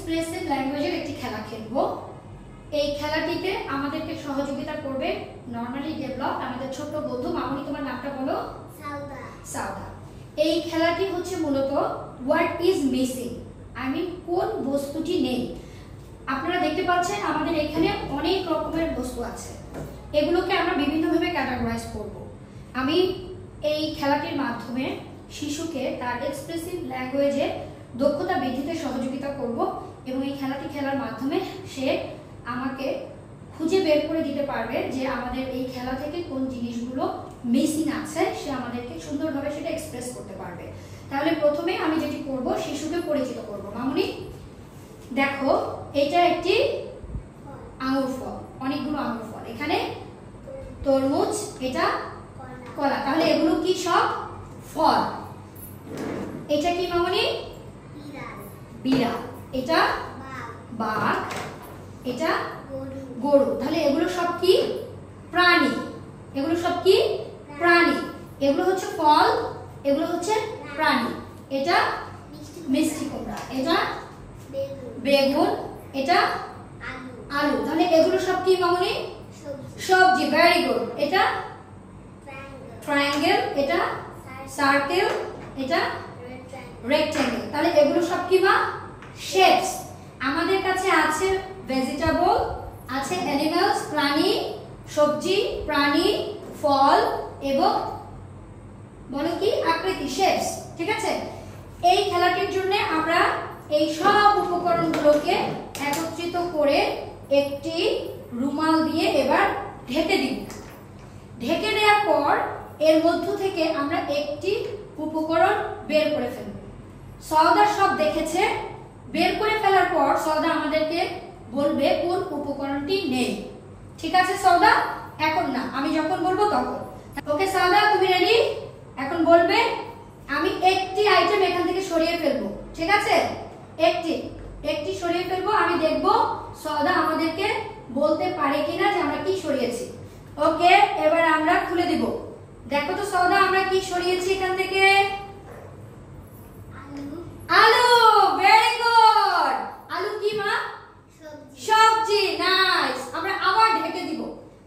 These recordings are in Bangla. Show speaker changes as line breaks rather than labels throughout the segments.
এক্সপ্রেসিভ ল্যাঙ্গুয়েজের একটি খেলা খেলবো। এই খেলাটিতে আমাদেরকে সহযোগিতা করবে নরমালি ডেভেলপ আমাদের ছোট্ট বন্ধু মামনি। তোমার নামটা বলো।
সাউদা।
সাউদা। এই খেলাটি হচ্ছে মূলত what is missing, I mean কোন বস্তুটি নেই। আপনারা দেখতে পাচ্ছেন আমাদের এখানে অনেক রকমের বস্তু আছে, এগুলোকে আমরা বিভিন্নভাবে ক্যাটাগরাইজ করব। আমি এই খেলাটির মাধ্যমে শিশুকে তার এক্সপ্রেসিভ ল্যাঙ্গুয়েজে দক্ষতা বৃদ্ধিতে সহযোগিতা করব এবং এই খেলাটি খেলার মাধ্যমে সে আমাকে খুঁজে বের করে দিতে পারবে যে আমাদের এই খেলা থেকে কোন জিনিসগুলো মিসিং আছে, সে আমাদেরকে সুন্দরভাবে সেটা এক্সপ্রেস করতে পারবে। তাহলে প্রথমে আমি যেটি করব, শিশুকে পরিচিত করব। মামুনি দেখো, এটা একটি আঙুর ফল, অনেকগুলো আঙুর ফল, এখানে তরমুজ, এটা কলা, তাহলে এগুলো কি সব ফল। এটা কি মামুনি? বিড়াল। এটা বাঘ, এটা গরু, তাহলে এগুলো সব কি প্রাণী। এগুলো সব কি প্রাণী, এগুলো হচ্ছে ফল, এগুলো হচ্ছে প্রাণী। এটা মিষ্টি কুমড়া, এটা বেগুন, এটা আলু, তাহলে এগুলো সব কি মামুনি? সবজি। Very good. এটা ট্রায়াঙ্গেল, এটা সার্কেল, এটা রেক্ট্যাঙ্গেল, তাহলে এগুলো সব কি মা? শেপস। আমাদের কাছে আছে ভেজিটেবল, আছে অ্যানিমালস, প্রাণী, সবজি, প্রাণী, ফল এবং বলো কি আকৃতি, শেপস। ঠিক আছে, এই খেলাটির জন্য আমরা এই সব উপকরণগুলোকে একত্রিত করে একটি রুমাল দিয়ে এবার ঢেকে দিব। ঢেকে দেওয়ার পর এর মধ্য থেকে আমরা একটি উপকরণ বের করে ফেলব। সওদা সব দেখেছে, বের করে ফেলার পর সওদা আমাদেরকে বলবে কোন উপকরণটি নেই। ঠিক আছে সওদা? এখন না, আমি যখন বলবো তখন। ওকে সওদা, তুমি রেডি? এখন বলবে আমি একটি আইটেম এখান থেকে সরিয়ে ফেলবো। ঠিক আছে, একটি সরিয়ে ফেলবো। আমি দেখব সওদা আমাদেরকে বলতে পারে কিনা যে আমরা কি সরিয়েছি। ওকে, এবার আমরা খুলে দিব। দেখো তো সওদা, আমরা কি সরিয়েছি এখান থেকে? আলু। Very good. আলু কি মা? সবজি। নাইস। আমরা আবার ঢেকে দিব।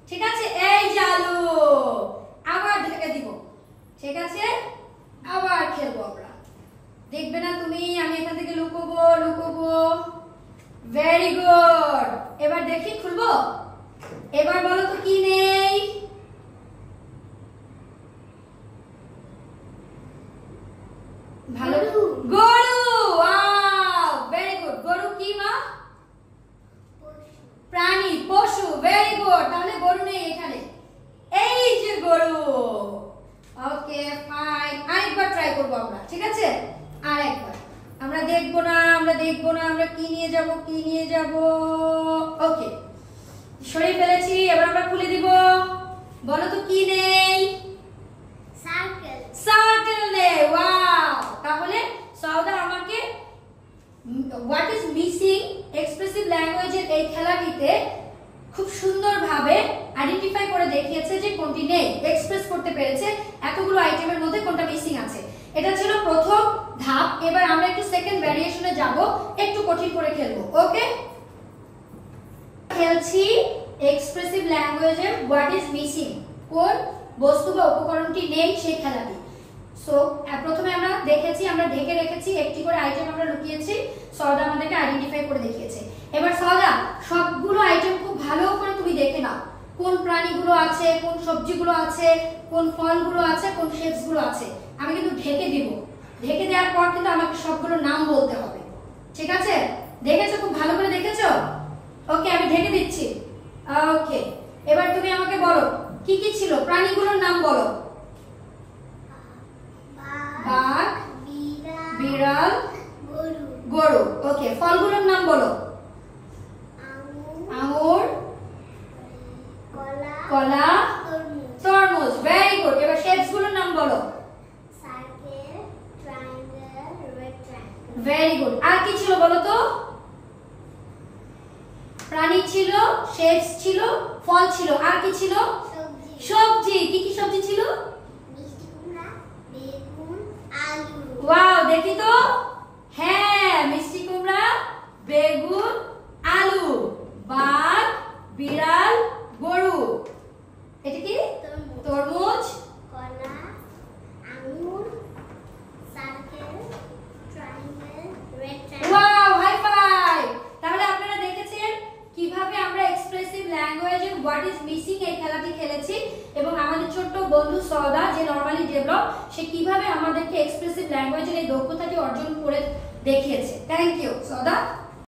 ঠিক আছে, এই যে আলু, আবার ঢেকে দিব। ঠিক আছে, আবার খেলবো আমরা। দেখবে না তুমি আমি এখান থেকে লুকোবো। Very good. এবার দেখি খুলবো। এবার বলো তো কি নেই? ভালো, গরু। Wow, very good. গরু কি মা? প্রাণী, পশু। Very good. তাহলে গরু নেই এখানে। এই যে গরু। ওকে ফাইন, আরেকবার ট্রাই করব আমরা। ঠিক আছে, আরেকবার। আমরা দেখবো না আমরা কি নিয়ে যাব। ওকে, সরিয়ে ফেলেছি। এবার আমরা খুলে দিব। বলো তো কি নেই? সার্কেল নেই। ওয়াও, তাহলে সওদা আমাকে হোয়াট ইজ মিসিং এক্সপ্রেসিভ ল্যাঙ্গুয়েজের এই খেলাটিতে খুব সুন্দরভাবে আইডেন্টিফাই করে দেখিয়েছে যে কোনটি নেই, এক্সপ্রেস করতে পেরেছে এতগুলো আইটেমের মধ্যে কোনটা মিসিং আছে। এটা ছিল প্রথম ধাপ। এবার আমরা একটু সেকেন্ড ভ্যারিয়েশনে যাব, একটু কঠিন করে খেলবো। ওকে, খেলছি এক্সপ্রেসিভ ল্যাঙ্গুয়েজের হোয়াট ইজ মিসিং, কোন বস্তু বা উপকরণটি নেই সেই খেলাটি। সো প্রথমে আমরা দেখেছি, আমরা ঢেকে রেখেছি, একটি করে আইটেম আমরা লুকিয়েছি, সওদা আমাদেরকে আইডেন্টিফাই করে দেখিয়েছে। এবার সওদা সবগুলো আইটেম খুব ভালো করে তুমি দেখে নাও, কোন প্রাণীগুলো আছে, কোন সবজিগুলো আছে, কোন ফলগুলো আছে, কোন শেপসগুলো আছে। আমি কিন্তু ঢেকে দিব। ঢেকে দেওয়ার পর কিন্তু আমাকে সবগুলো নাম বলতে হবে। ঠিক আছে, দেখেছো? খুব ভালো করে দেখেছো? ওকে, আমি ঢেকে দিচ্ছি। ওকে, এবার তুমি আমাকে বলো কি কি ছিল, প্রাণীগুলোর নাম বলো। বাঘ, বিড়াল, গরু। ওকে, ফলগুলোর নাম বলো। আঙুর, কলা, তরমুজ। Very good. এবার শেপসগুলোর নাম বলো। Very good. আর কি ছিল বলো তো? প্রাণী ছিল, শেপস ছিল, ফল ছিল, আর কি ছিল? সবজি। কি কি সবজি ছিল? ওয়াও, দেখি তো। হ্যাঁ, মিষ্টি কুমড়া, বেগুন আলু, বাঘ বিড়াল গরু। এটা কি? তরমুজ,
কলা, আঙুর, circle, triangle, red triangle.
Wow, high five. তাহলে আপনারা দেখেছেন কিভাবে আমরা এক্সপ্রেসিভ ল্যাঙ্গুয়েজে হোয়াট ইজ মিসিং এই খেলাটি খেলেছি এবং আমাদের ছোট্ট বন্ধু সদা যে নরমালি ডেভেলপ, সে কিভাবে আমাদেরকে এক্সপ্রেসিভ ল্যাঙ্গুয়েজের এই দক্ষতাটি অর্জন করে দেখিয়েছে। থ্যাংক ইউ সদা।